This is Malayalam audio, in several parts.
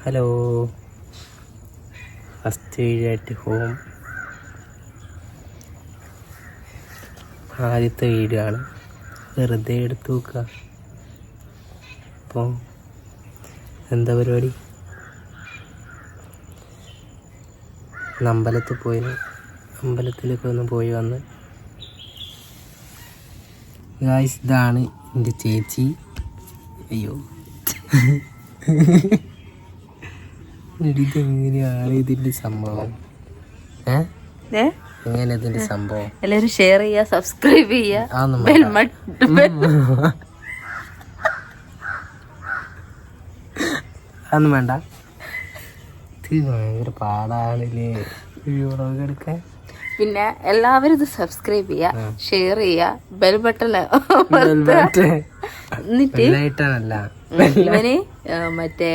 Hello, first video at home. ആദ്യത്തെ വീഡിയോ ആണ്, വെറുതെ എടുത്തു നോക്കുക. അപ്പോൾ എന്താ പരിപാടി? അമ്പലത്തിൽ പോയി, അമ്പലത്തിലേക്ക് ഒന്ന് പോയി വന്ന്. ഗായ്സ്, ഇതാണ് എൻ്റെ ചേച്ചി. അയ്യോ, ഇതെങ്ങനെയാണ് ഇതിൻ്റെ സംഭവം? എങ്ങനെ ഇതിൻ്റെ സംഭവം? എല്ലാവരും ഷെയർ ചെയ്യുക, സബ്സ്ക്രൈബ് ചെയ്യുക. അതൊന്നും വേണ്ട. ഇത് ഭയങ്കര പാടാണില്ലേ വീഡിയോ എടുക്കാൻ. പിന്നെ എല്ലാവരും ഇത് സബ്സ്ക്രൈബ് ചെയ്യുക, ഷെയർ ചെയ്യുക, ബെൽ ബട്ടൺ. എന്നിട്ട് ഇവന് മറ്റേ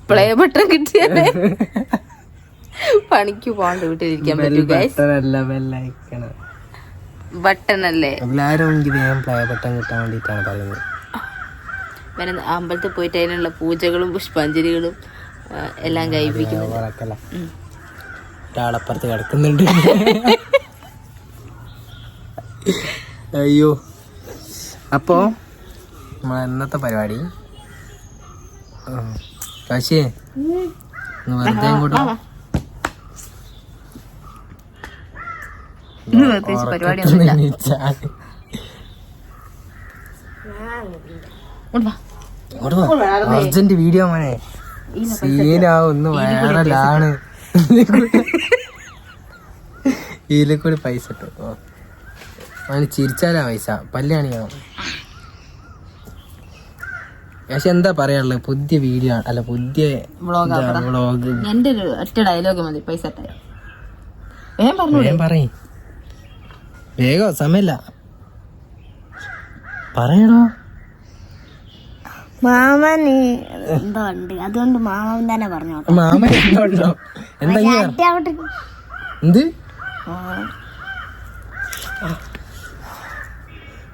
പ്ലേ ബട്ടൺ കിട്ടിയാലേ പണിക്ക് പോകാണ്ട് വീട്ടിലിരിക്കാൻ പറ്റൂ. ബട്ടൺ അല്ലേ? എല്ലാരും വേഗം പ്ലേ ബട്ടൺ കിട്ടാൻ വേണ്ടിട്ടാണ് പറയുന്നത്. ഇവന് അമ്പലത്തിൽ പോയിട്ട് അതിനുള്ള പൂജകളും പുഷ്പാഞ്ജലികളും എല്ലാം കഴിപ്പിക്കുന്നുണ്ട്. ഒരാളപ്പുറത്ത് കിടക്കുന്നുണ്ട്. അയ്യോ, അപ്പോ നമ്മളെ ഇന്നത്തെ പരിപാടി കാശിയേ വെറുതെ കൂടെ അർജന്റ് വീഡിയോ മോനെ, സീനാവുന്നു. വൈറലാണ്. ഇതിലെ കൂടി പൈസ ഇട്ടു. അവന് ചിരിച്ചാലാ പൈസ, പല്ലാണിയാവും. പക്ഷെ എന്താ പറയാനുള്ളത്? പുതിയ വീഡിയോ അല്ല, പുതിയ വ്ളോഗ്. എന്റെ ഒരു ഒറ്റ ഡയലോഗ് മതി, പൈസ പറയും. വേഗം, സമയമില്ല, പറയണോ? മാമന് എന്തോ ഉണ്ട്, അതുകൊണ്ട് മാമൻ തന്നെ പറഞ്ഞു. മാമൻ എന്തോ എന്ത്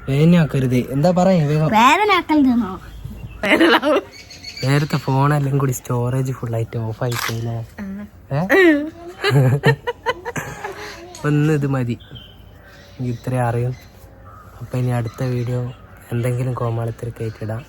വേദനയാക്കരുത്. എന്താ പറയാ? വേദനയാക്കരുതെന്നോ? നേരത്തെ ഫോണെല്ലാം കൂടി സ്റ്റോറേജ് ഫുള്ളായിട്ട് ഓഫ് ആയിട്ടില്ലേ? ഒന്ന് ഇത് മതി, ഇത്രയും അറിയും. അപ്പം ഇനി അടുത്ത വീഡിയോ എന്തെങ്കിലും കോമാളിത്തിരക്കായിട്ടിടാം.